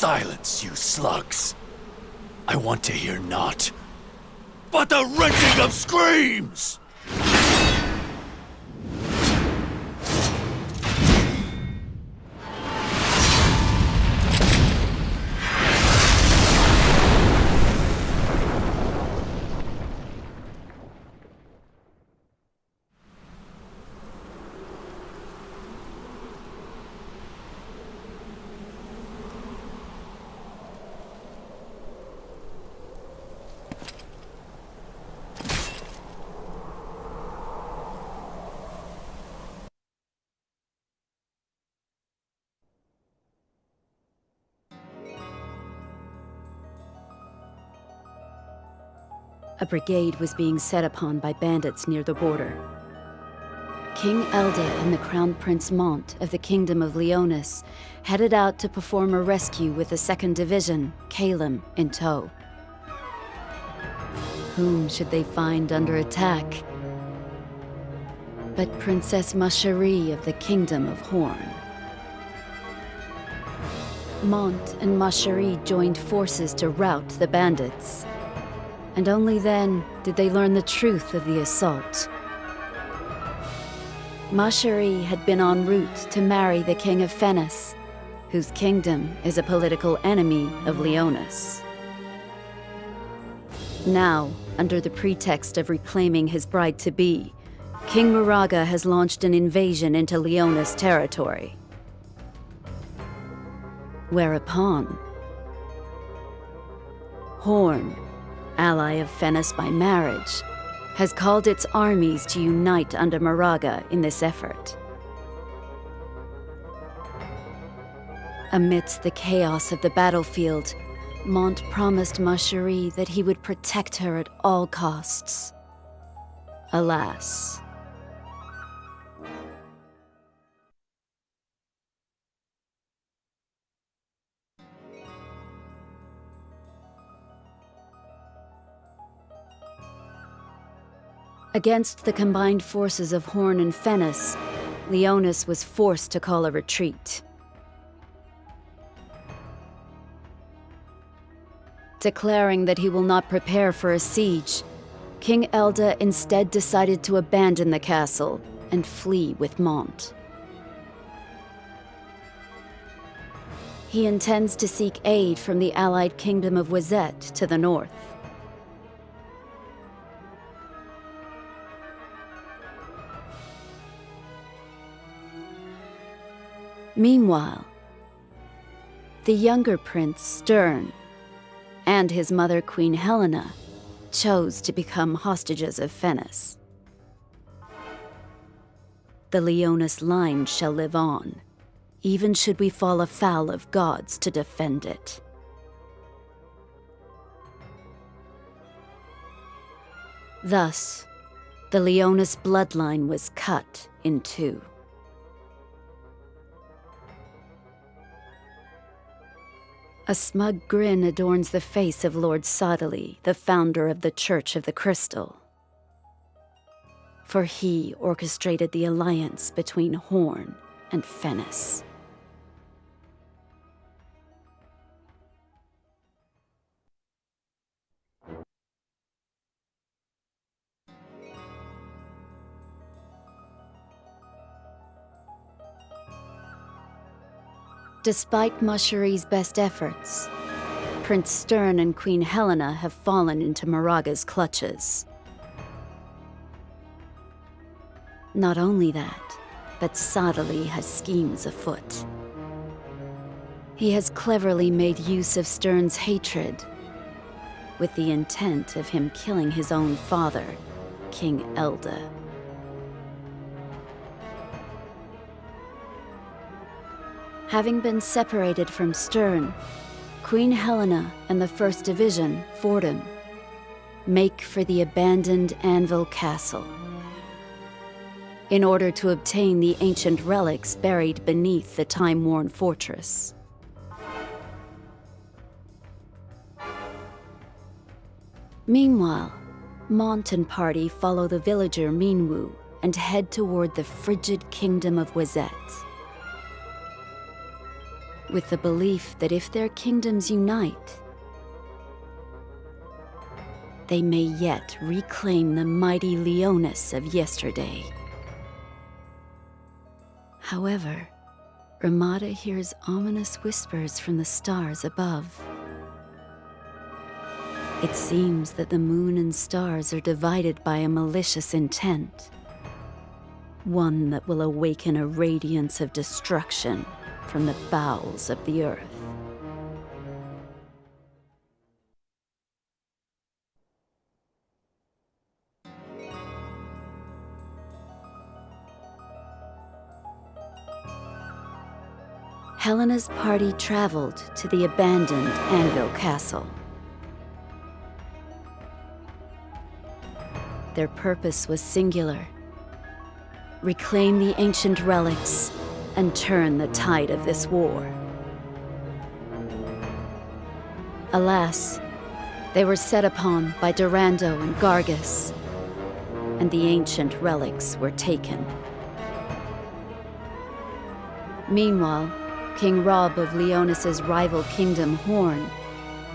Silence, you slugs. I want to hear naught but the rending of screams! A brigade was being set upon by bandits near the border. King Elda and the Crown Prince Mont of the Kingdom of Leonis headed out to perform a rescue with the 2nd Division, Calum, in tow. Whom should they find under attack but Princess Macherie of the Kingdom of Horn? Mont and Macherie joined forces to rout the bandits. And only then did they learn the truth of the assault. Macherie had been en route to marry the King of Fennis, whose kingdom is a political enemy of Leonis. Now, under the pretext of reclaiming his bride-to-be, King Moraga has launched an invasion into Leonis territory. Whereupon, Horn, ally of Fennis by marriage, has called its armies to unite under Moraga in this effort. Amidst the chaos of the battlefield, Mont promised Macherie that he would protect her at all costs. Alas. Against the combined forces of Horn and Fennis, Leonis was forced to call a retreat. Declaring that he will not prepare for a siege, King Elda instead decided to abandon the castle and flee with Mont. He intends to seek aid from the allied kingdom of Wazette to the north. Meanwhile, the younger prince, Stern, and his mother, Queen Helena, chose to become hostages of Fennis. The Leonis line shall live on, even should we fall afoul of gods to defend it. Thus, the Leonis bloodline was cut in two. A smug grin adorns the face of Lord Sodley, the founder of the Church of the Crystal. For he orchestrated the alliance between Horn and Fennis. Despite Macherie's best efforts, Prince Stern and Queen Helena have fallen into Moraga's clutches. Not only that, but Sodley has schemes afoot. He has cleverly made use of Stern's hatred, with the intent of him killing his own father, King Elda. Having been separated from Stern, Queen Helena and the 1st Division, Fordham, make for the abandoned Anvil Castle in order to obtain the ancient relics buried beneath the time-worn fortress. Meanwhile, Mont and party follow the villager Minwu and head toward the frigid kingdom of Wazette. with the belief that if their kingdoms unite, they may yet reclaim the mighty Leonis of yesterday. However, Ramada hears ominous whispers from the stars above. It seems that the moon and stars are divided by a malicious intent, one that will awaken a radiance of destruction from the bowels of the earth. Helena's party traveled to the abandoned Anvil Castle. Their purpose was singular: reclaim the ancient relics and turn the tide of this war. Alas, they were set upon by Durando and Gargus, and the ancient relics were taken. Meanwhile, King Rob of Leonis's rival kingdom, Horn,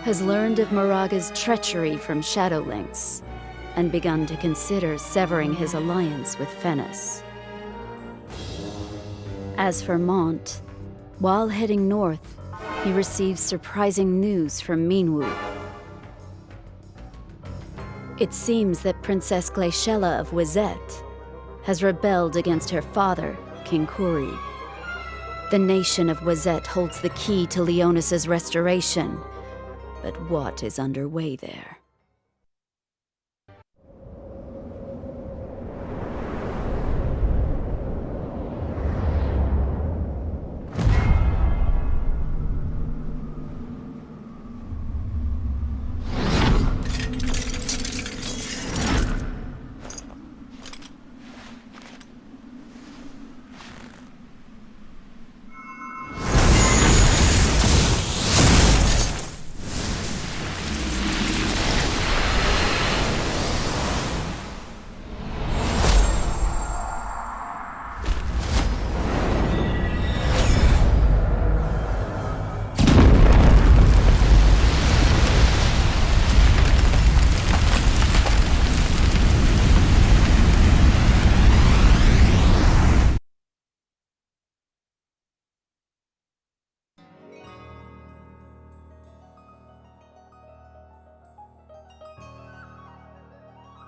has learned of Moraga's treachery from Shadowlynx and begun to consider severing his alliance with Fennis. As for Mont, while heading north, he receives surprising news from Minwu. It seems that Princess Glaciella of Wizette has rebelled against her father, King Kuri. The nation of Wizette holds the key to Leonis's restoration, but what is underway there?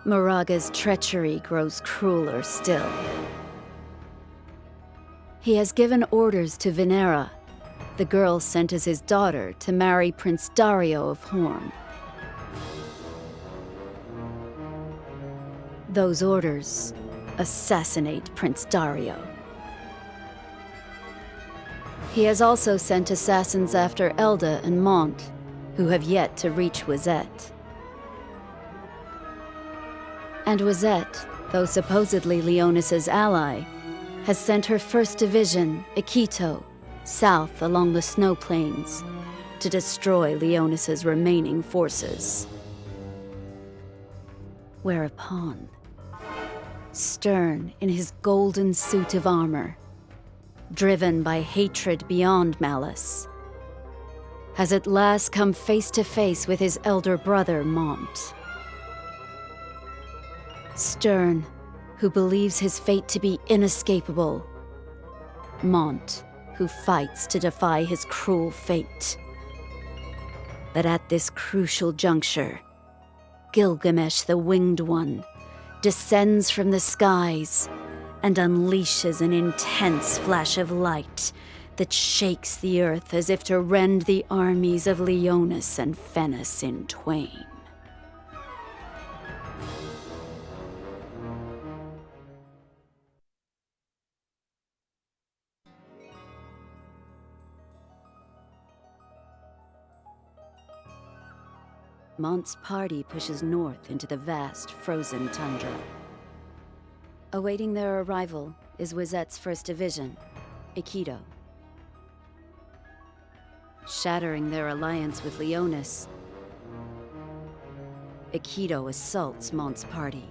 Moraga's treachery grows crueler still. He has given orders to Venera, the girl sent as his daughter, to marry Prince Dario of Horn. Those orders: assassinate Prince Dario. He has also sent assassins after Elda and Mont, who have yet to reach Wizette. And Wizette, though supposedly Leonis's ally, has sent her 1st Division, Ikito, south along the snow plains to destroy Leonis's remaining forces. Whereupon, Stern, in his golden suit of armor, driven by hatred beyond malice, has at last come face to face with his elder brother, Mont. Stern, who believes his fate to be inescapable. Mont, who fights to defy his cruel fate. But at this crucial juncture, Gilgamesh the Winged One descends from the skies and unleashes an intense flash of light that shakes the earth as if to rend the armies of Leonis and Fennis in twain. Mont's party pushes north into the vast, frozen tundra. Awaiting their arrival is Wizette's 1st Division, Ikito. Shattering their alliance with Leonis, Ikito assaults Mont's party.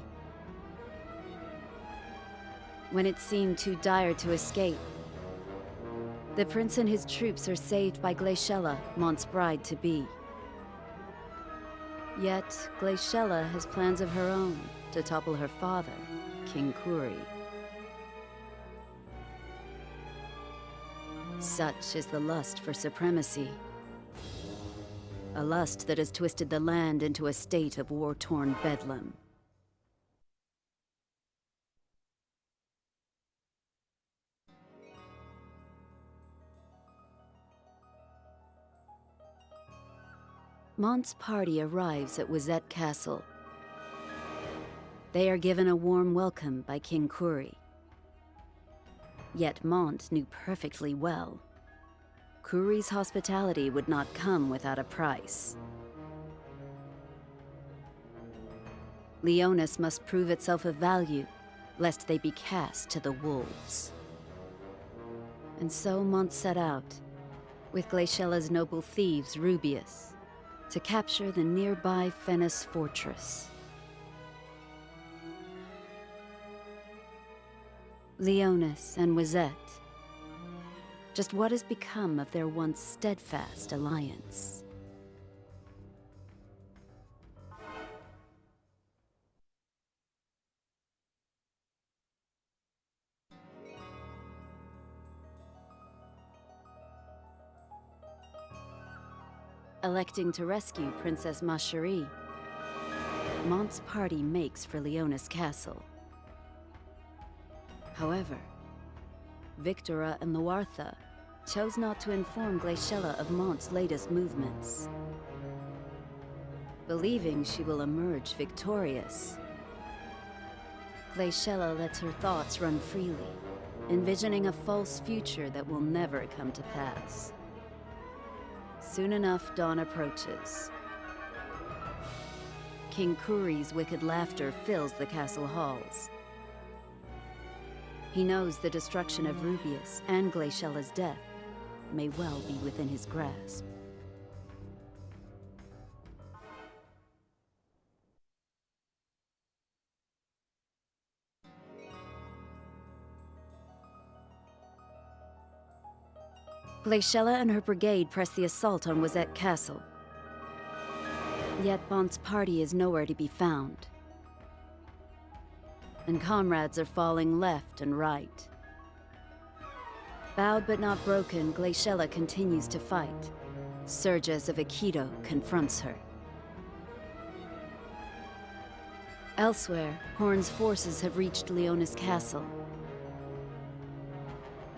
When it seemed too dire to escape, The prince and his troops are saved by Glaciella, Mont's bride-to-be. Yet, Glaciella has plans of her own to topple her father, King Kuri. Such is the lust for supremacy. A lust that has twisted the land into a state of war-torn bedlam. Mont's party arrives at Wizette Castle. They are given a warm welcome by King Kuri. Yet Mont knew perfectly well Kuri's hospitality would not come without a price. Leonis must prove itself of value, lest they be cast to the wolves. And so Mont set out, with Glacella's noble thieves Rubius, to capture the nearby Fennis fortress. Leonis and Wizette. Just what has become of their once steadfast alliance? Electing to rescue Princess Macherie, Mont's party makes for Leonis Castle. However, Victora and Luartha chose not to inform Glaciella of Mont's latest movements. Believing she will emerge victorious, Glaciella lets her thoughts run freely, envisioning a false future that will never come to pass. Soon enough, dawn approaches. King Kuri's wicked laughter fills the castle halls. He knows the destruction of Rubius and Glacella's death may well be within his grasp. Glaciella and her brigade press the assault on Wizette Castle. Yet Mont's party is nowhere to be found. And comrades are falling left and right. Bowed but not broken, Glaciella continues to fight. Serges of Aikido confronts her. Elsewhere, Horn's forces have reached Leonis Castle.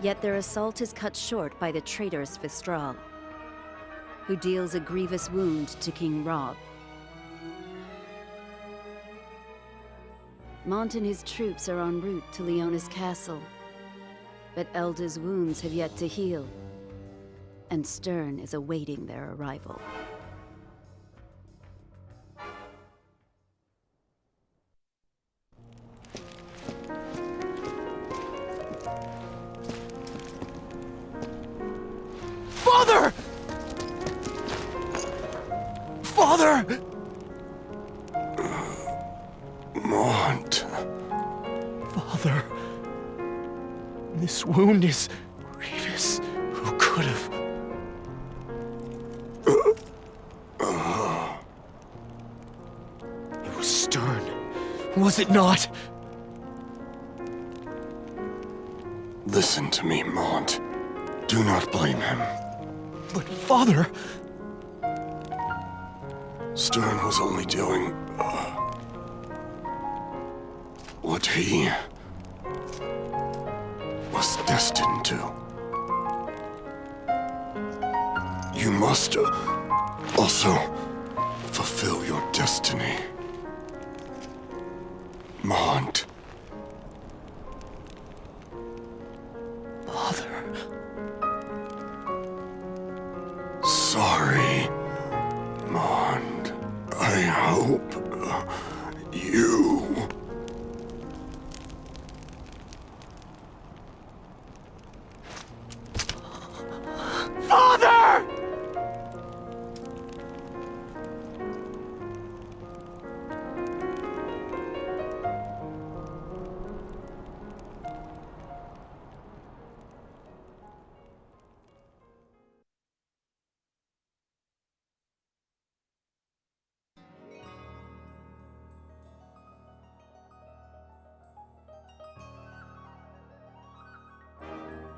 Yet their assault is cut short by the traitorous Vistral, who deals a grievous wound to King Rob. Mont and his troops are en route to Leonis Castle, but Elda's wounds have yet to heal, and Stern is awaiting their arrival. Father! Father! Mont. Father. This wound is grievous. Who could have? It was Stern, was it not? Listen to me, Mont. Do not blame him. But father... Stern was only doing... what he... was destined to. You must also fulfill your destiny. Mont. Father... Sorry, Mont. I hope you... Father!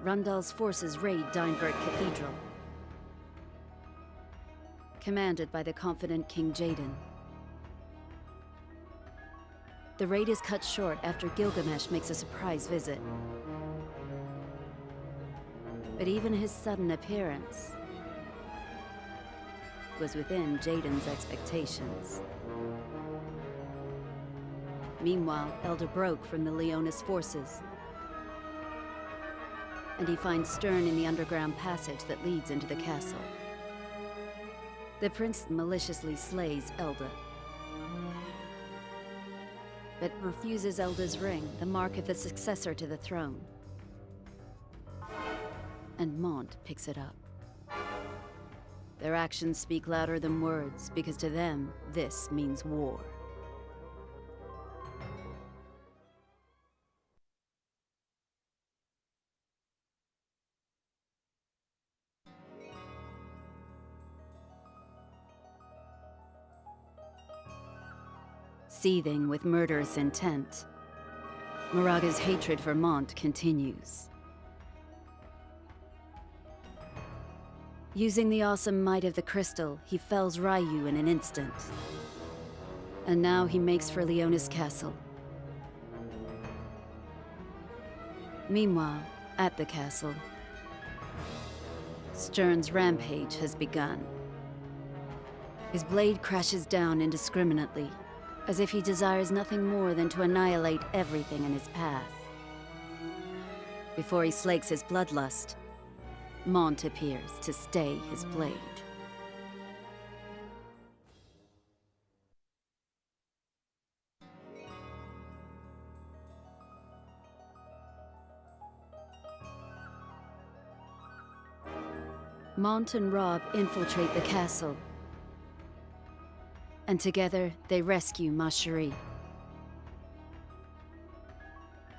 Rundal's forces raid Dynevert Cathedral. Commanded by the confident King Jaden. The raid is cut short after Gilgamesh makes a surprise visit. But even his sudden appearance was within Jaden's expectations. Meanwhile, Elder broke from the Leonis forces, and he finds Stern in the underground passage that leads into the castle. The prince maliciously slays Elda, but refuses Elda's ring, the mark of the successor to the throne. And Mont picks it up. Their actions speak louder than words, because to them, this means war. Seething with murderous intent, Moraga's hatred for Mont continues. Using the awesome might of the crystal, he fells Ryu in an instant. And now he makes for Leonis Castle. Meanwhile, at the castle, Stern's rampage has begun. His blade crashes down indiscriminately, as if he desires nothing more than to annihilate everything in his path. Before he slakes his bloodlust, Mont appears to stay his blade. Mont and Rob infiltrate the castle, and together they rescue Ma Cherie.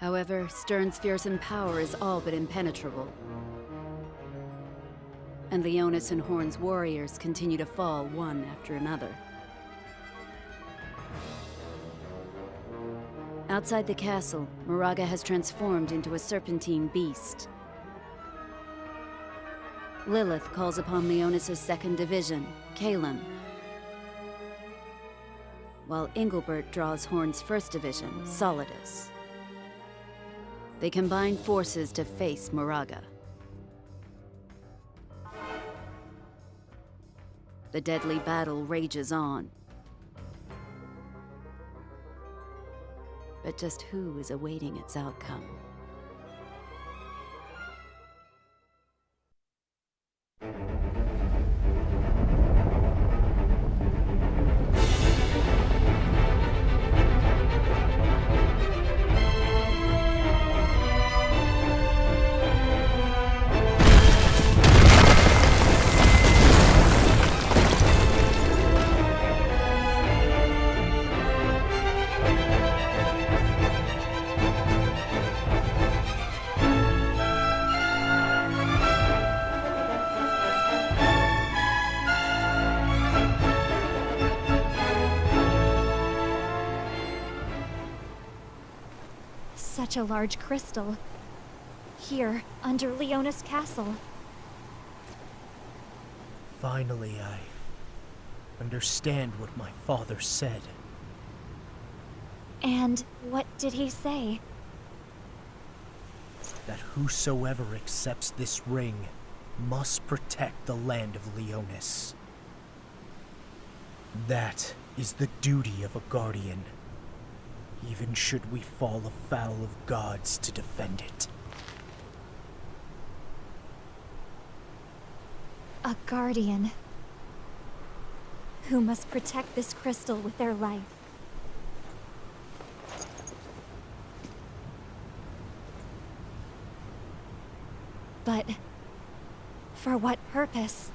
However, Stern's fearsome power is all but impenetrable, and Leonis and Horn's warriors continue to fall one after another. Outside the castle, Moraga has transformed into a serpentine beast. Lilith calls upon Leonis' second division, Kalem, while Engelbert draws Horn's first division, Solidus. They combine forces to face Moraga. The deadly battle rages on. But just who is awaiting its outcome? Such a large crystal. Here, under Leonis Castle. Finally, I understand what my father said. And what did he say? That whosoever accepts this ring must protect the land of Leonis. That is the duty of a guardian, even should we fall afoul of gods to defend it. A guardian who must protect this crystal with their life. But for what purpose?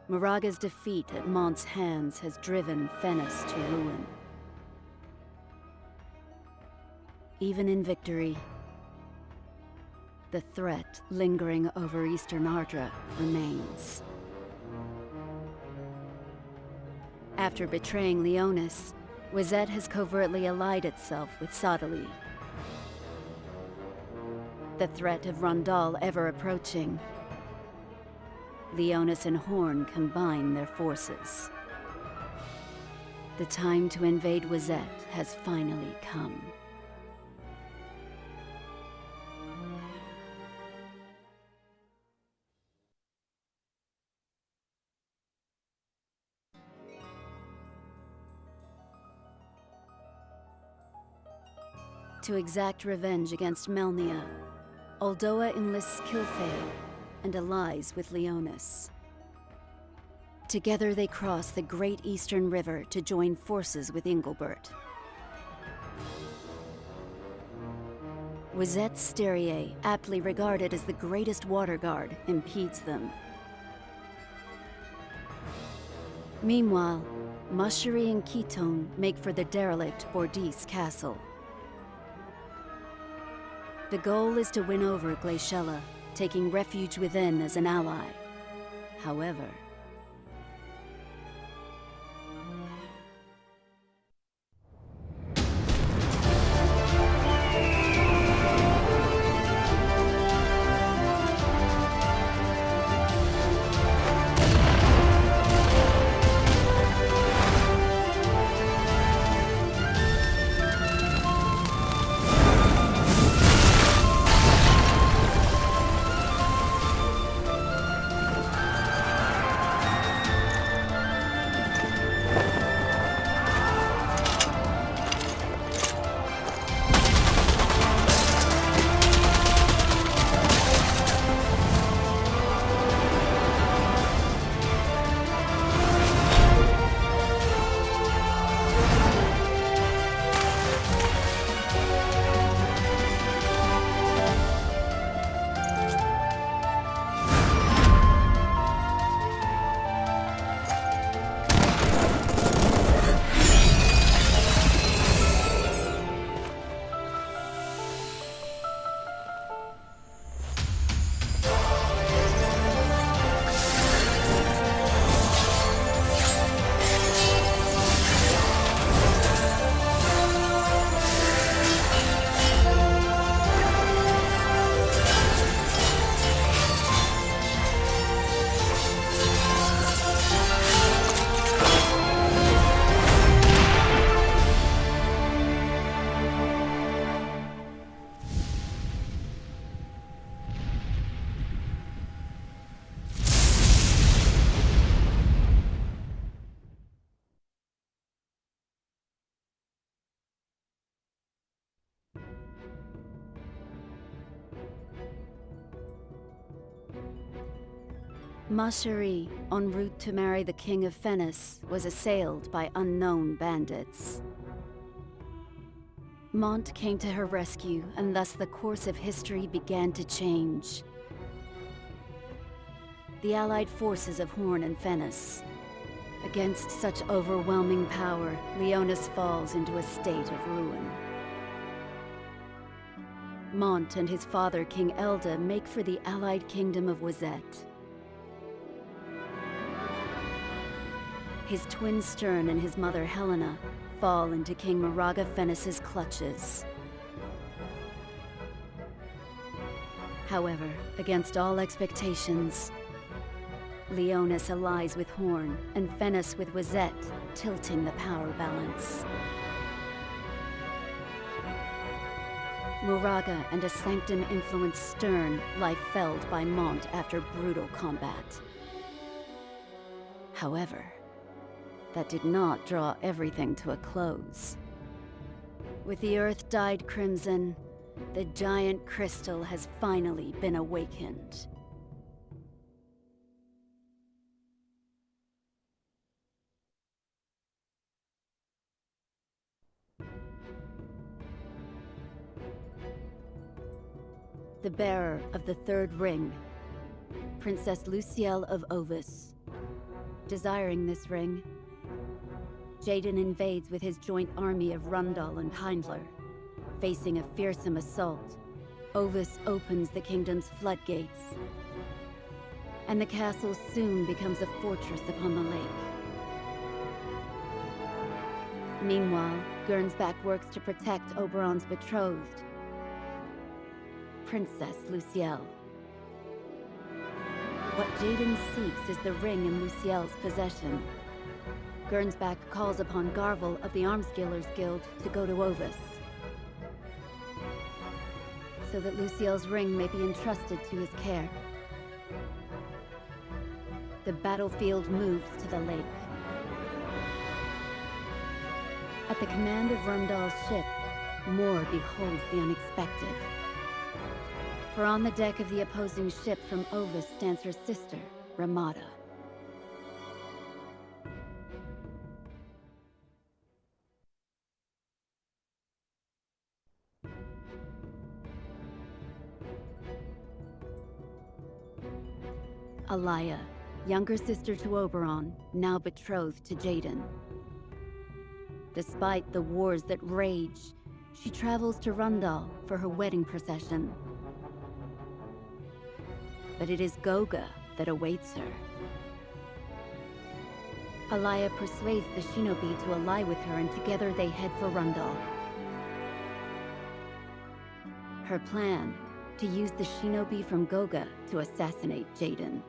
Moraga's defeat at Mont's hands has driven Fennis to ruin. Even in victory, the threat lingering over Eastern Ardra remains. After betraying Leonis, Wizette has covertly allied itself with Sadali. The threat of Rondal ever approaching, Leonis and Horn combine their forces. The time to invade Wizette has finally come. To exact revenge against Melnia, Uldoa enlists Kilfei and allies with Leonis. Together they cross the Great Eastern River to join forces with Ingilbert. Wizette's Styria, aptly regarded as the greatest water guard, impedes them. Meanwhile, Mashari and Ketone make for the derelict Bordis castle. The goal is to win over Glaciella, taking refuge within as an ally. However, Mashari, en route to marry the King of Fennis, was assailed by unknown bandits. Mont came to her rescue, and thus the course of history began to change. The allied forces of Horn and Fennis. Against such overwhelming power, Leonis falls into a state of ruin. Mont and his father, King Elda, make for the allied kingdom of Wizette. His twin Stern and his mother Helena fall into King Moraga Fennis's clutches. However, against all expectations, Leonis allies with Horn and Fennis with Wizette, tilting the power balance. Moraga and a Sanctum-influenced Stern lie felled by Mont after brutal combat. However, that did not draw everything to a close. With the earth dyed crimson, the giant crystal has finally been awakened. The bearer of the third ring, Princess Lucielle of Ovis, Desiring this ring, Jaden invades with his joint army of Rundal and Heindler. Facing a fearsome assault, Ovis opens the kingdom's floodgates, and the castle soon becomes a fortress upon the lake. Meanwhile, Gernsback works to protect Oberon's betrothed, Princess Lucielle. What Jaden seeks is the ring in Lucielle's possession. Gernsback calls upon Garvel of the Armskillers Guild to go to Ovis, so that Lucielle's ring may be entrusted to his care. The battlefield moves to the lake. At the command of Rundal's ship, Moore beholds the unexpected. For on the deck of the opposing ship from Ovis stands her sister, Ramada. Alaya, younger sister to Oberon, now betrothed to Jaden. Despite the wars that rage, she travels to Rundal for her wedding procession. But it is Goga that awaits her. Alaya persuades the shinobi to ally with her, and together they head for Rundal. Her plan, to use the shinobi from Goga to assassinate Jaden.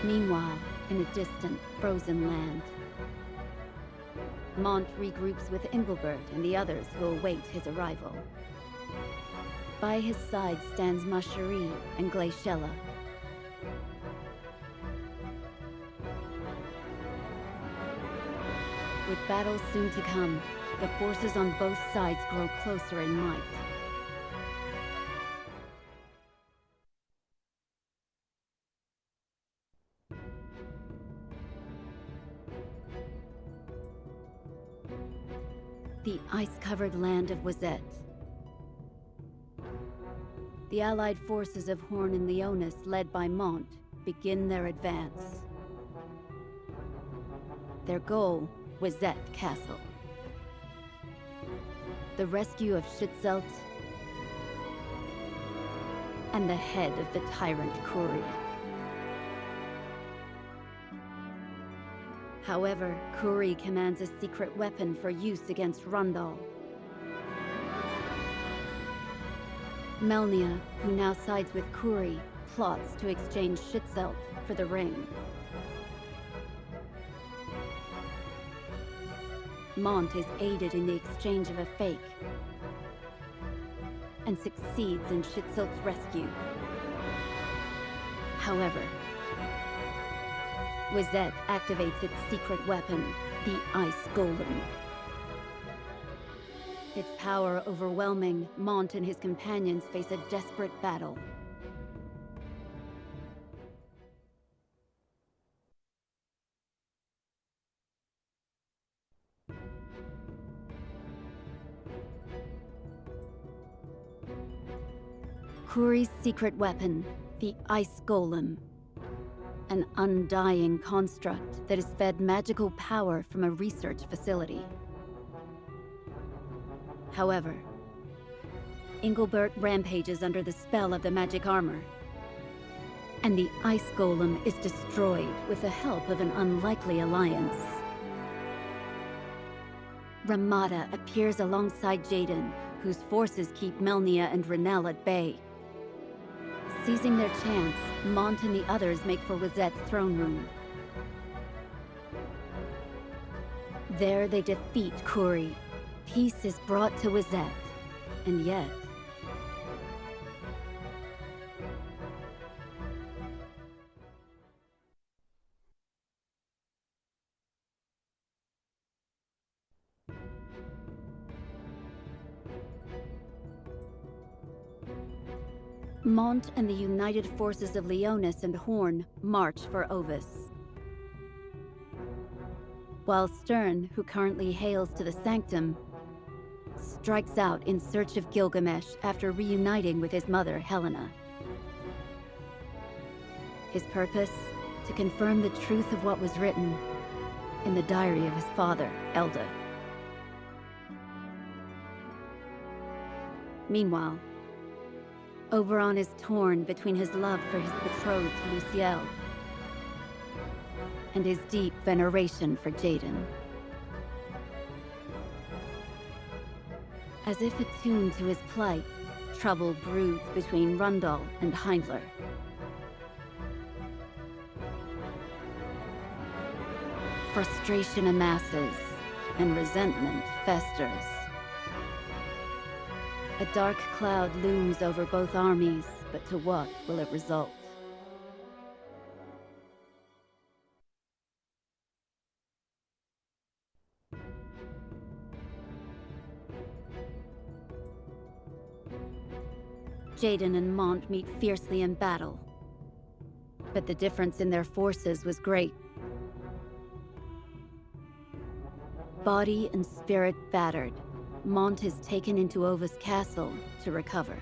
Meanwhile, in a distant, frozen land, Mont regroups with Engelbert and the others who await his arrival. By his side stands Macherie and Glaciella. With battles soon to come, the forces on both sides grow closer in might. The ice-covered land of Wazet. The allied forces of Horn and Leonis, led by Mont, begin their advance. Their goal, Wazet Castle. The rescue of Schitzelt, and the head of the tyrant Kuri. However, Kuri commands a secret weapon for use against Rundal. Melnia, who now sides with Kuri, plots to exchange Schitzelt for the ring. Mont is aided in the exchange of a fake, and succeeds in Schitzelt's rescue. However, Wazet activates its secret weapon, the Ice Golem. Its power overwhelming, Mont and his companions face a desperate battle. Kuri's secret weapon, the Ice Golem. An undying construct that is fed magical power from a research facility. However, Engelbert rampages under the spell of the magic armor, and the Ice Golem is destroyed with the help of an unlikely alliance. Ramada appears alongside Jaden, whose forces keep Melnia and Renell at bay. Seizing their chance, Mont and the others make for Wazet's throne room. There they defeat Kuri. Peace is brought to Wazet, and yet... Mont and the united forces of Leonis and Horn march for Ovis. While Stern, who currently hails to the Sanctum, strikes out in search of Gilgamesh after reuniting with his mother, Helena. His purpose? to confirm the truth of what was written in the diary of his father, Elda. Meanwhile, Oberon is torn between his love for his betrothed Luciel and his deep veneration for Jaden. As if attuned to his plight, trouble broods between Rundal and Heindler. Frustration amasses, and resentment festers. A dark cloud looms over both armies, but to what will it result? Jaden and Mont meet fiercely in battle, but the difference in their forces was great. Body and spirit battered, Mont is taken into Ova's castle to recover.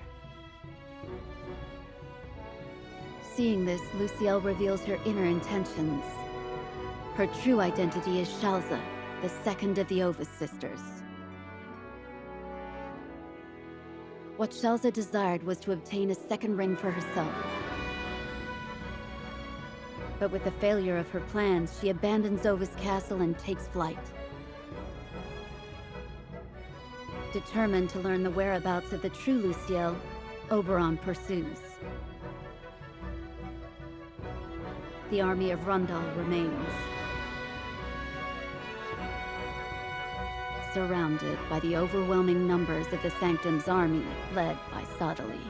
Seeing this, Luciel reveals her inner intentions. Her true identity is Shalza, the second of the Ovis sisters. What Shalza desired was to obtain a second ring for herself. But with the failure of her plans, she abandons Ovis castle and takes flight. Determined to learn the whereabouts of the true Luciel, Oberon pursues. The army of Rundal remains, surrounded by the overwhelming numbers of the Sanctum's army, led by Sadali.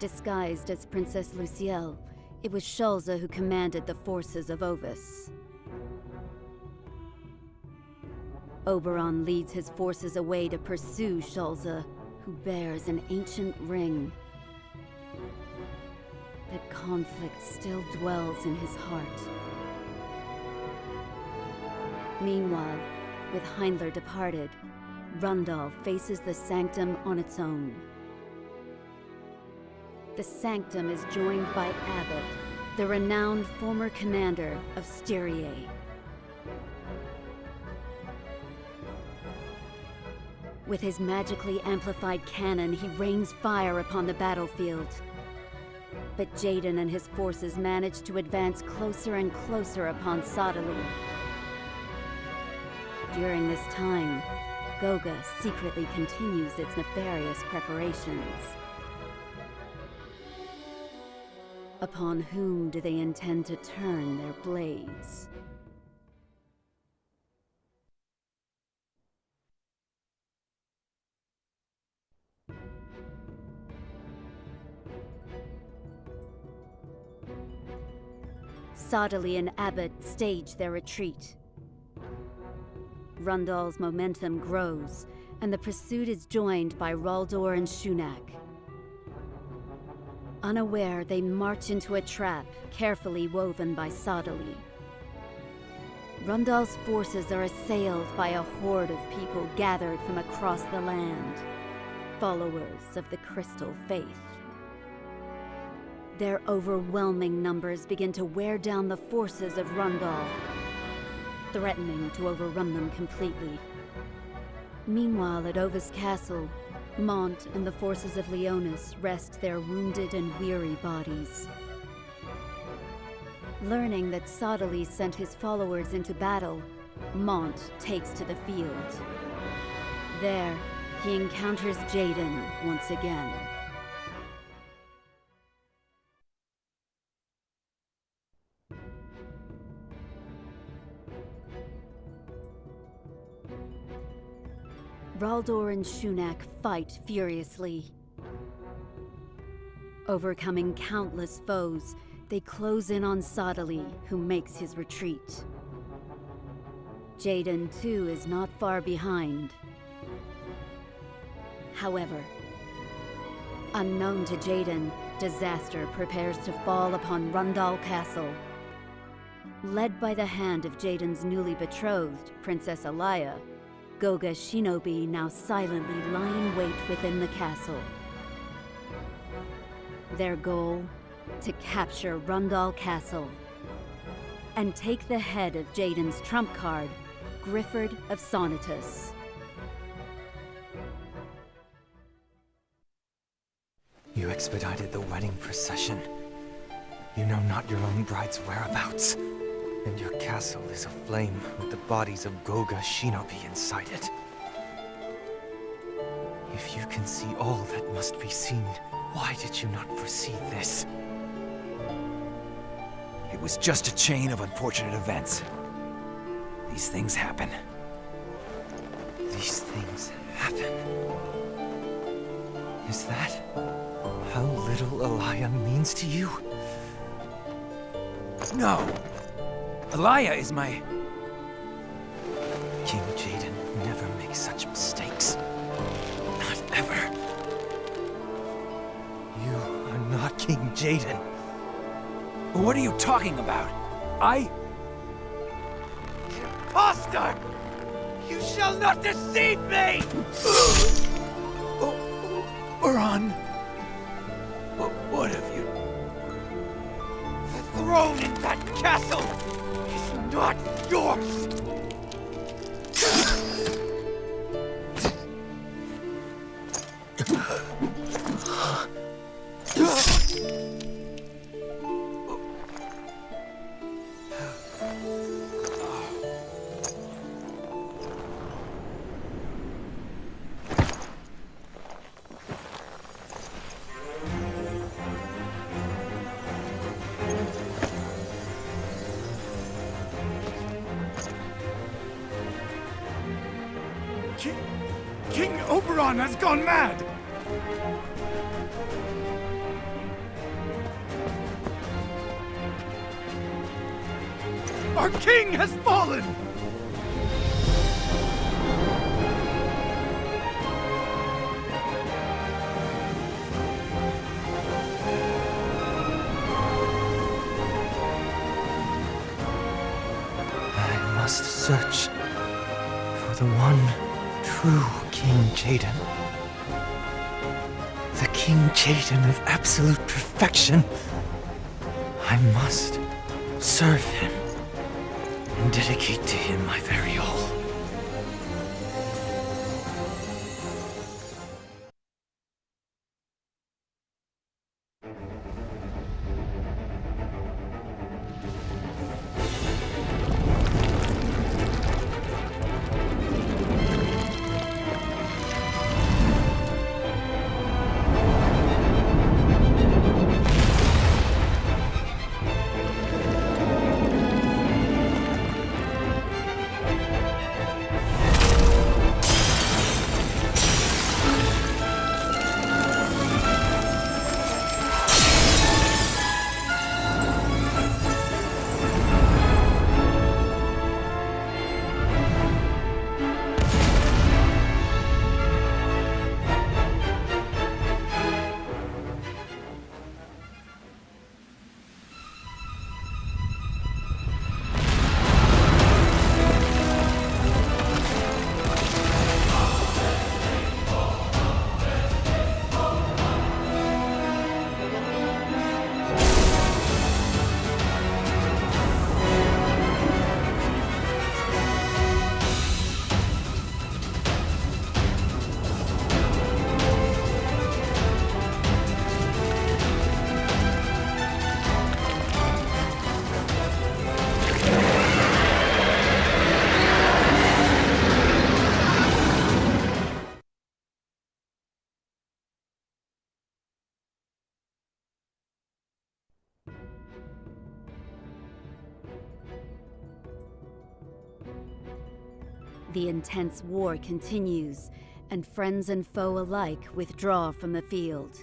Disguised as Princess Luciel, it was Shalza who commanded the forces of Ovis. Oberon leads his forces away to pursue Shalza, who bears an ancient ring. But conflict still dwells in his heart. Meanwhile, with Heindler departed, Rundal faces the Sanctum on its own. The Sanctum is joined by Abbot, the renowned former commander of Styria. With his magically amplified cannon, he rains fire upon the battlefield. But Jaden and his forces manage to advance closer and closer upon Sadali. During this time, Goga secretly continues its nefarious preparations. Upon whom do they intend to turn their blades? Sadali and Abbot stage their retreat. Rundal's momentum grows, and the pursuit is joined by Raldor and Shunak. Unaware, they march into a trap carefully woven by Sadali. Rundal's forces are assailed by a horde of people gathered from across the land, followers of the Crystal Faith. Their overwhelming numbers begin to wear down the forces of Rundal, threatening to overrun them completely. Meanwhile, at Ova's castle, Mont and the forces of Leonis rest their wounded and weary bodies. Learning that Sodalis sent his followers into battle, Mont takes to the field. There, he encounters Jaden once again. Raldor and Shunak fight furiously. Overcoming countless foes, they close in on Sodali, who makes his retreat. Jaden, too, is not far behind. However, unknown to Jaden, disaster prepares to fall upon Rundal Castle. Led by the hand of Jaden's newly betrothed, Princess Alaya, Goga shinobi now silently lie in wait within the castle. Their goal? To capture Rundal Castle and take the head of Jaden's trump card, Grifford of Sonitus. You expedited the wedding procession. You know not your own bride's whereabouts. And your castle is aflame with the bodies of Goga shinobi inside it. If you can see all that must be seen, why did you not foresee this? It was just a chain of unfortunate events. These things happen. These things happen. Is that how little Alaya means to you? No! Alaya is my... King Jaden never makes such mistakes. Not ever. You are not King Jaden. What are you talking about? Imposter! You shall not deceive me! Oran! What have you... The throne in that castle is not yours! King Oberon has gone mad! Our king has fallen! I must search for the one true King Jaden. The King Jaden of absolute perfection. I must serve him and dedicate to him my very all. The intense war continues, and friends and foe alike withdraw from the field.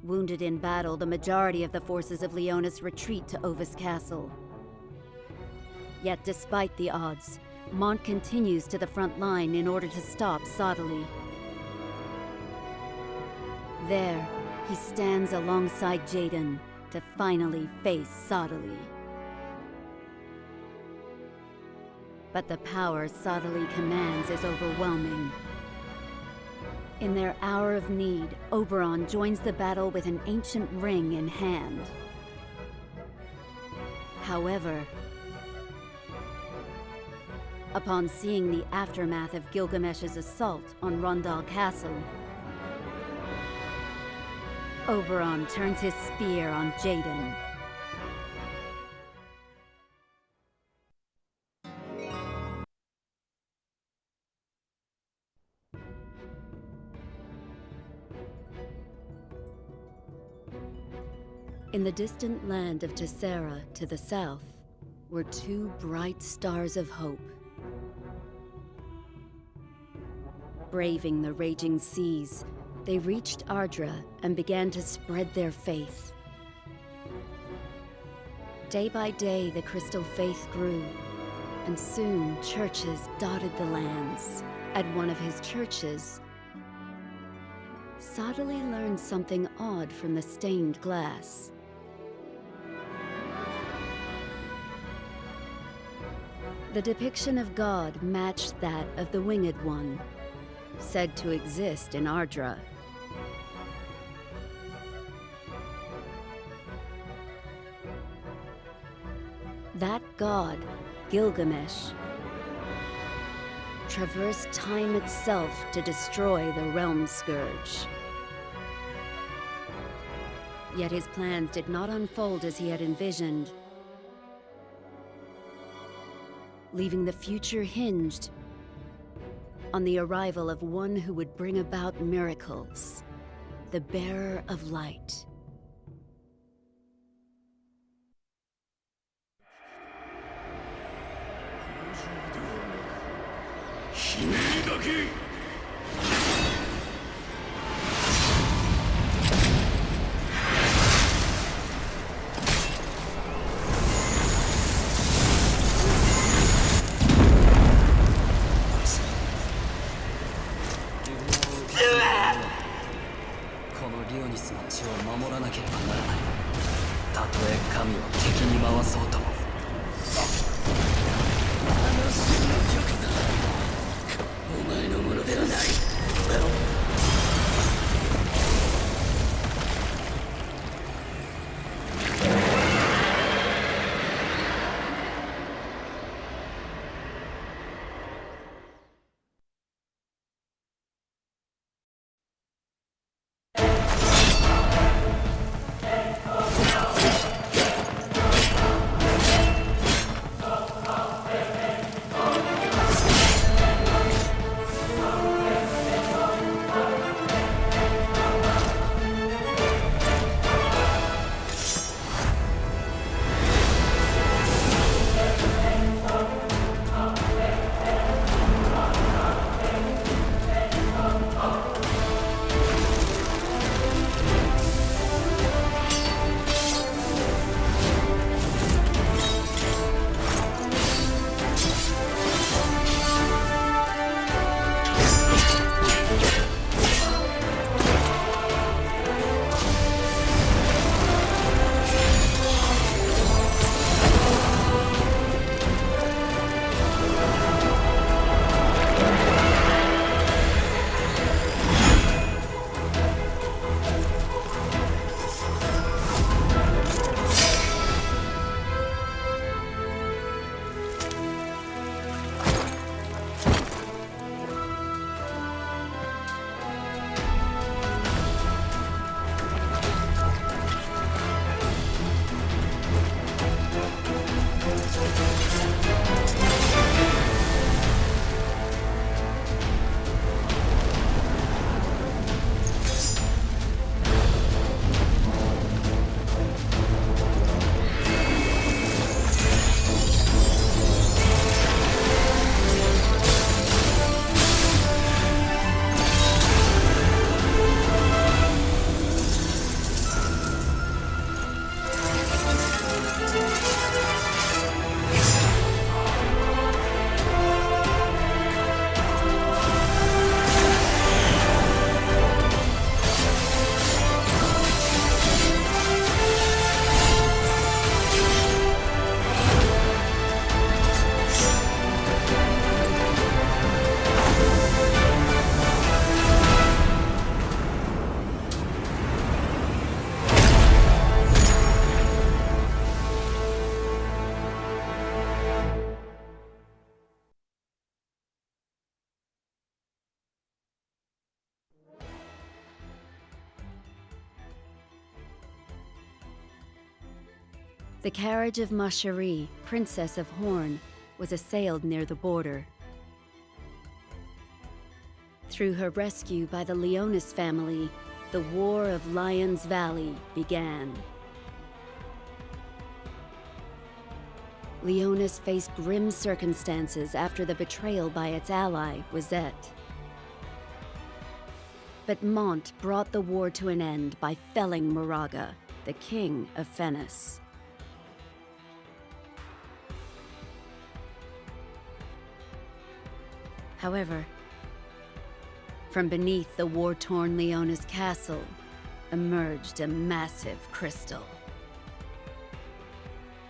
Wounded in battle, the majority of the forces of Leonis retreat to Ovis Castle. Yet despite the odds, Mont continues to the front line in order to stop Sottile. There, he stands alongside Jaden to finally face Sottile. But the power Sottile commands is overwhelming. In their hour of need, Oberon joins the battle with an ancient ring in hand. However, upon seeing the aftermath of Gilgamesh's assault on Rondal Castle, Oberon turns his spear on Jaden. In the distant land of Tessera to the south were two bright stars of hope. Braving the raging seas, they reached Ardra and began to spread their faith. Day by day, the Crystal Faith grew, and soon churches dotted the lands. At one of his churches, Sottile learned something odd from the stained glass. The depiction of God matched that of the Winged One, said to exist in Ardra. That god, Gilgamesh, traversed time itself to destroy the Realm Scourge. Yet his plans did not unfold as he had envisioned, leaving the future hinged on the arrival of one who would bring about miracles, the bearer of light. The carriage of Macherie, Princess of Horn, was assailed near the border. Through her rescue by the Leonis family, the War of Lion's Valley began. Leonis faced grim circumstances after the betrayal by its ally, Wizette. But Mont brought the war to an end by felling Moraga, the king of Fennis. However, from beneath the war-torn Leonis castle emerged a massive crystal.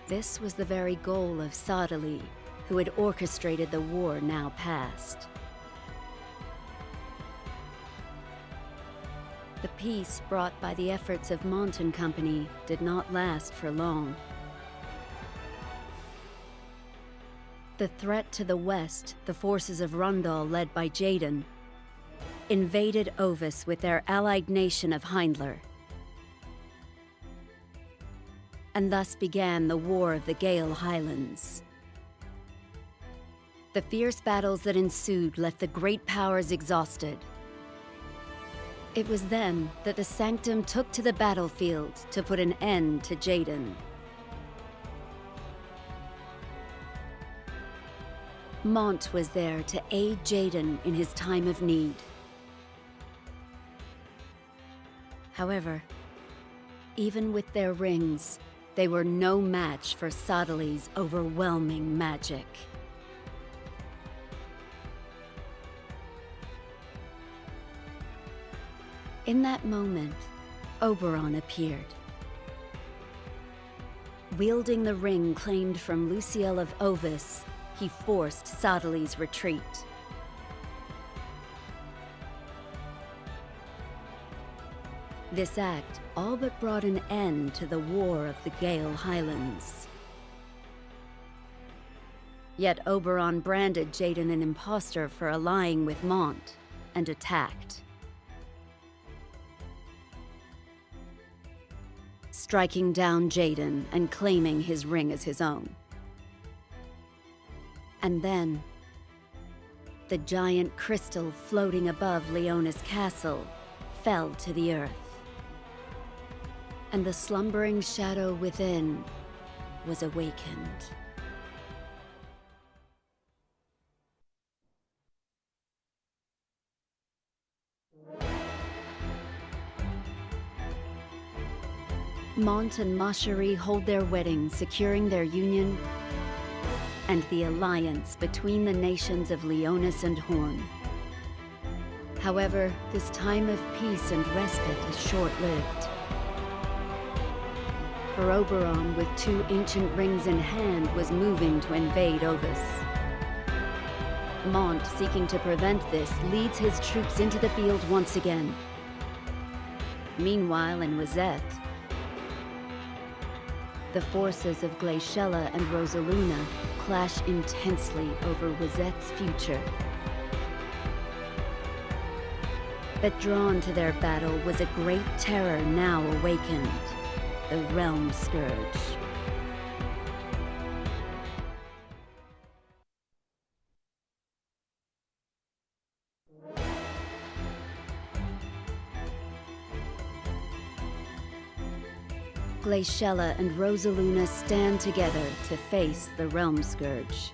This was the very goal of Sadali, who had orchestrated the war now past. The peace brought by the efforts of Mont and Company did not last for long. The threat to the west, the forces of Rundal led by Jaden, invaded Ovis with their allied nation of Heindler. And thus began the War of the Gale Highlands. The fierce battles that ensued left the great powers exhausted. It was then that the Sanctum took to the battlefield to put an end to Jaden. Mont was there to aid Jaden in his time of need. However, even with their rings, they were no match for Sadali's overwhelming magic. In that moment, Oberon appeared. Wielding the ring claimed from Luciel of Ovis, he forced Sadali's retreat. This act all but brought an end to the War of the Gale Highlands. Yet Oberon branded Jaden an impostor for allying with Mont, and attacked. Striking down Jaden and claiming his ring as his own. And then, the giant crystal floating above Leonis Castle fell to the earth. And the slumbering shadow within was awakened. Mont and Macherie hold their wedding, securing their union and the alliance between the nations of Leonis and Horn. However, this time of peace and respite is short-lived. For Oberon, with 2 ancient rings in hand, was moving to invade Ovis. Mont, seeking to prevent this, leads his troops into the field once again. Meanwhile, in Wizette, the forces of Glaciella and Rosaluna clash intensely over Wizette's future. But drawn to their battle was a great terror now awakened, the Realm Scourge. Glaciella and Rosaluna stand together to face the Realm Scourge.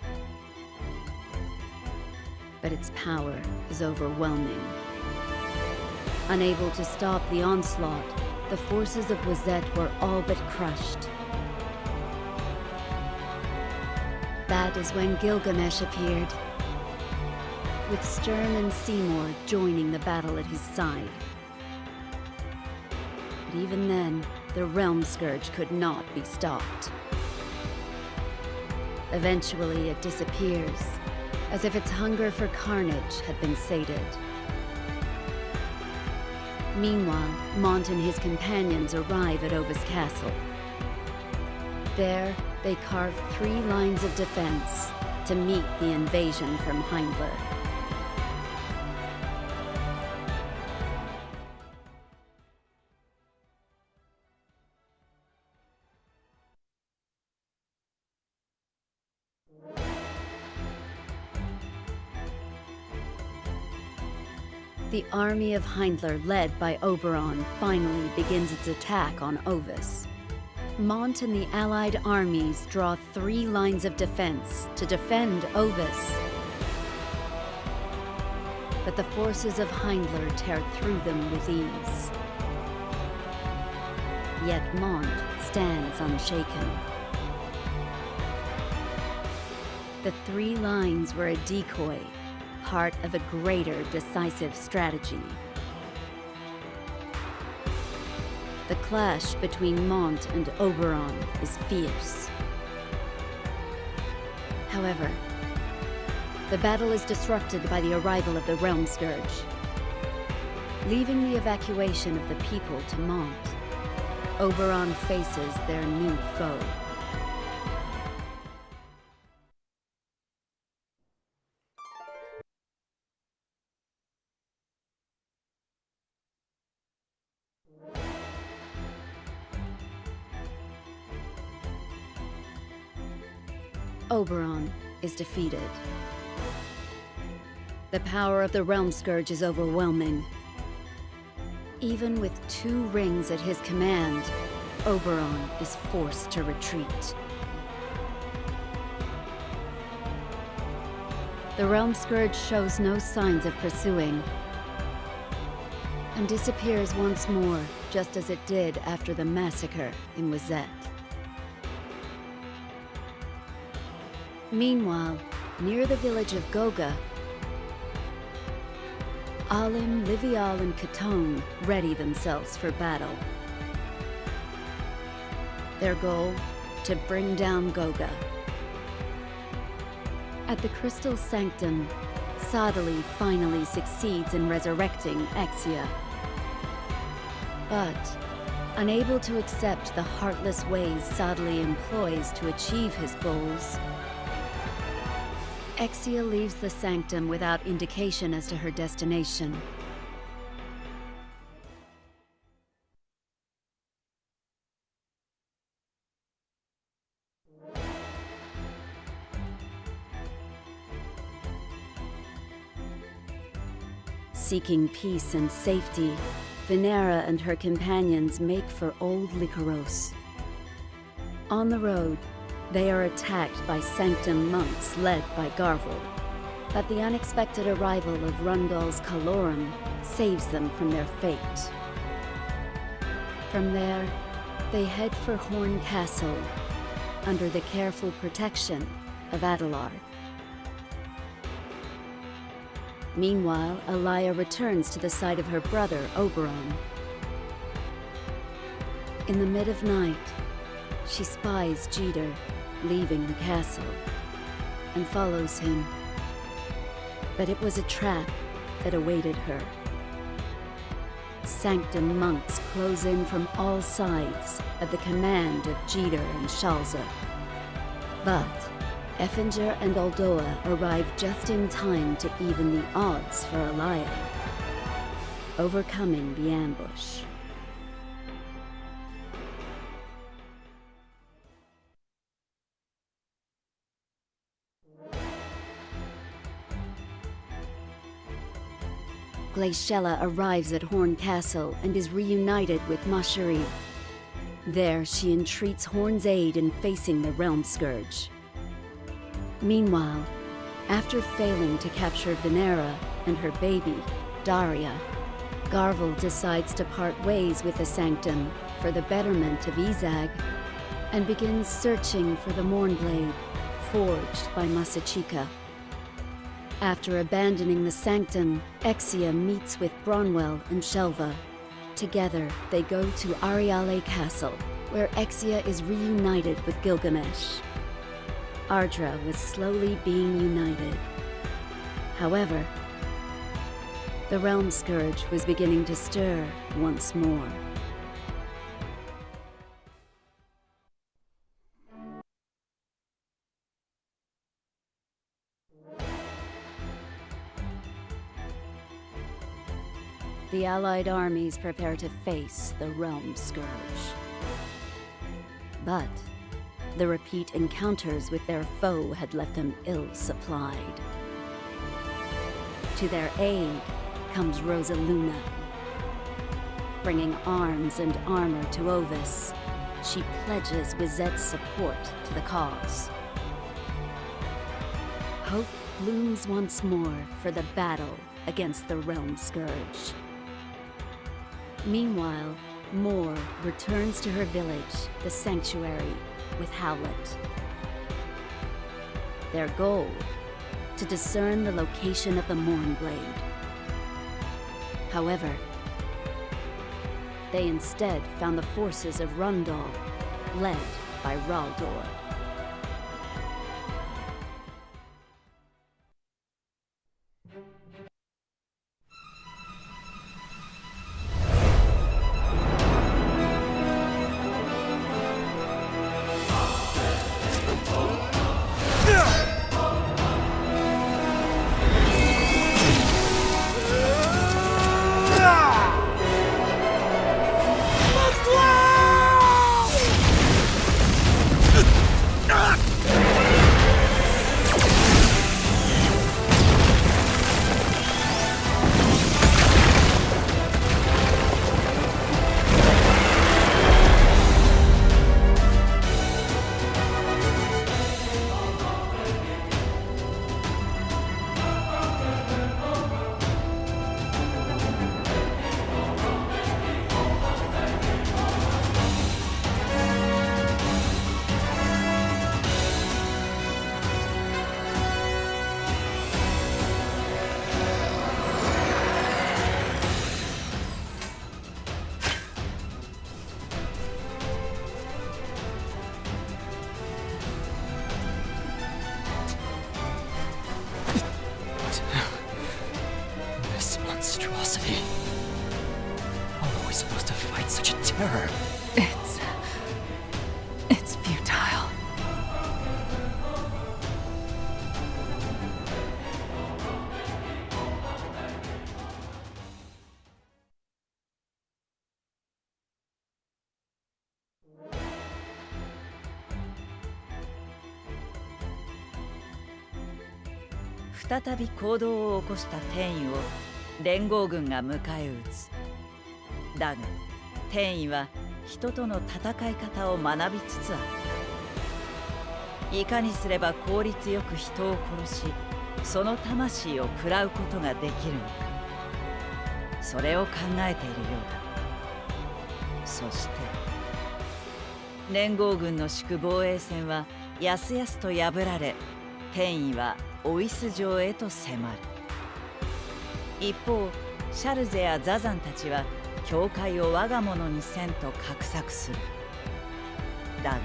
But its power is overwhelming. Unable to stop the onslaught, the forces of Wizette were all but crushed. That is when Gilgamesh appeared, with Stern and Seymour joining the battle at his side. But even then, the Realm Scourge could not be stopped. Eventually, it disappears, as if its hunger for carnage had been sated. Meanwhile, Mont and his companions arrive at Ovis Castle. There, they carve 3 lines of defense to meet the invasion from Heindler. The army of Heindler, led by Oberon, finally begins its attack on Ovis. Mont and the allied armies draw 3 lines of defense to defend Ovis. But the forces of Heindler tear through them with ease. Yet Mont stands unshaken. The 3 lines were a decoy, part of a greater decisive strategy. The clash between Mont and Oberon is fierce. However, the battle is disrupted by the arrival of the Realm Scourge. Leaving the evacuation of the people to Mont, Oberon faces their new foe. Oberon is defeated. The power of the Realm Scourge is overwhelming. Even with 2 rings at his command, Oberon is forced to retreat. The Realm Scourge shows no signs of pursuing, and disappears once more, just as it did after the massacre in Wizette. Meanwhile, near the village of Goga, Alim, Livial, and Katone ready themselves for battle. Their goal? To bring down Goga. At the Crystal Sanctum, Sadali finally succeeds in resurrecting Exia. But, unable to accept the heartless ways Sadali employs to achieve his goals, Exia leaves the Sanctum without indication as to her destination. Seeking peace and safety, Venera and her companions make for Old Lycaros. On the road, they are attacked by Sanctum monks led by Garvel, but the unexpected arrival of Rundal's Calorum saves them from their fate. From there, they head for Horn Castle, under the careful protection of Adelar. Meanwhile, Alaya returns to the side of her brother, Oberon. In the mid of night, she spies Jeter leaving the castle, and follows him. But it was a trap that awaited her. Sanctum monks close in from all sides at the command of Jeter and Shalza. But Effinger and Aldoa arrive just in time to even the odds for Alaya, overcoming the ambush. Glaciella arrives at Horn Castle and is reunited with Mashari. There, she entreats Horn's aid in facing the Realm Scourge. Meanwhile, after failing to capture Venera and her baby, Daria, Garvel decides to part ways with the Sanctum for the betterment of Izag, and begins searching for the Mournblade, forged by Masachika. After abandoning the Sanctum, Exia meets with Bronwell and Shelva. Together, they go to Ariale Castle, where Exia is reunited with Gilgamesh. Ardra was slowly being united. However, the Realm Scourge was beginning to stir once more. The Allied armies prepare to face the Realm Scourge. But the repeat encounters with their foe had left them ill-supplied. To their aid comes Rosaluna. Bringing arms and armor to Ovis, she pledges Wizette's support to the cause. Hope blooms once more for the battle against the Realm Scourge. Meanwhile, Moore returns to her village, the Sanctuary, with Howlet. Their goal? To discern the location of the Mournblade. However, they instead found the forces of Rundal, led by Raldor. Monstrosity. How are we supposed to fight such a terror? It's futile.再び行動を起こした天意を連合軍が迎え撃つ。だが天意は人との戦い方を学びつつあった。いかにすれば効率よく人を殺し、その魂を喰らうことができるのか、それを考えているようだ。そして連合軍の敷く防衛線はやすやすと破られ、天意はオイス城へと迫る。一方シャルゼやザザンたちは教会を我が物にせんと画策する。だが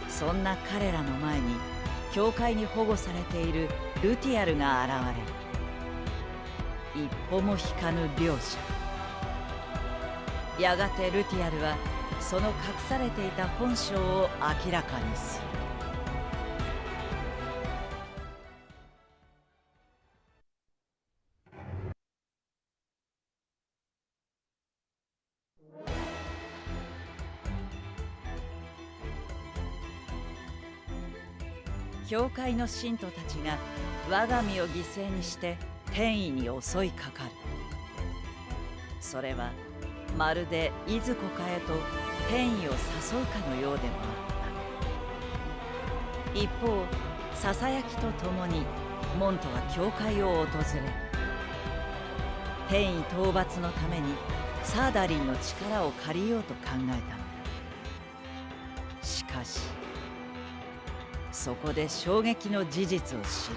そんな彼らの前に教会に保護されているルティアルが現れる。一歩も引かぬ両者。やがてルティアルはその隠されていた本性を明らかにする。教会の信徒たちが我が身を犠牲にして天意に襲いかかる。それはまるでいずこかへと天意を誘うかのようでもあった。一方ささやきとともにモントは教会を訪れ、天意討伐のためにサーダリンの力を借りようと考えたのだ。しかしそこで衝撃の事実を知る。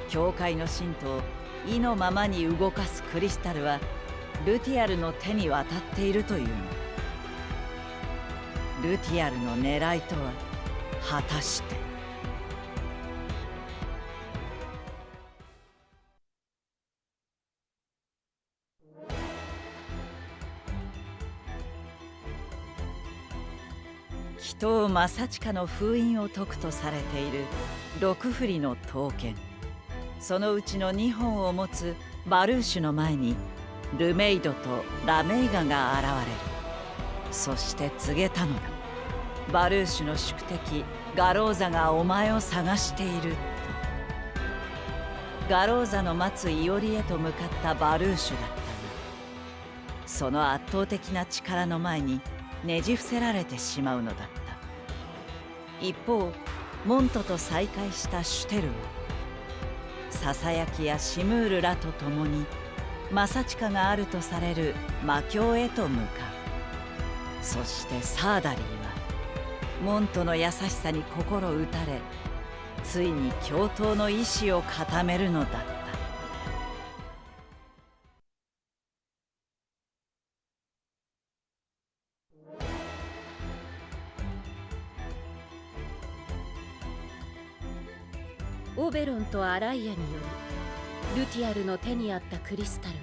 教会の信徒を意のままに動かすクリスタルはルティアルの手に渡っているというのだ。ルティアルの狙いとは果たして。祈祷正親の封印を解くとされている6振りの刀剣、そのうちの2本を持つバルーシュの前にルメイドとラメイガが現れる。そして告げたのだ。バルーシュの宿敵ガローザがお前を探していると。ガローザの待つイオリへと向かったバルーシュだったが、その圧倒的な力の前にねじ伏せられてしまうのだった。一方、モントと再会したシュテルは、ささやきやシムールらと共にマサチカがあるとされる魔境へと向かう。そしてサーダリーはモントの優しさに心打たれ、ついに共闘の意志を固めるのだった。オベロンとアライアによりルティアルの手にあったクリスタルは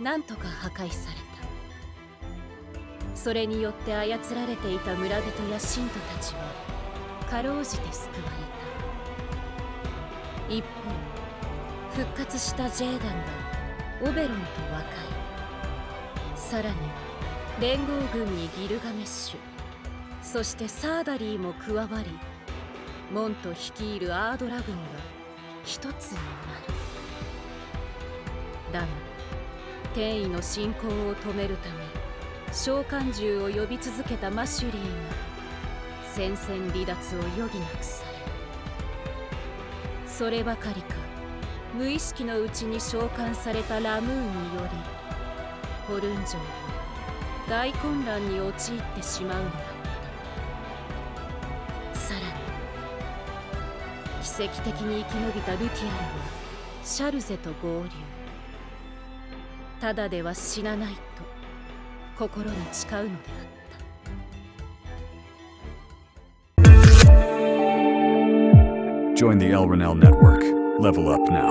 何とか破壊された。それによって操られていた村人や信徒たちはかろうじて救われた。一方、復活したジェーダンがオベロンと和解。さらに連合軍にギルガメッシュ、そしてサーダリーも加わり、モント率いるアードラ軍が一つになる。だが天意の侵攻を止めるため召喚獣を呼び続けたマシュリーが戦線離脱を余儀なくされる。そればかりか、無意識のうちに召喚されたラムーンによりホルン城は大混乱に陥ってしまうのだった。さらに奇跡的に生き延びたルティアルはシャルゼと合流。ただでは死なないと心に誓うのであった。 Join the Elrinell network. Level up now.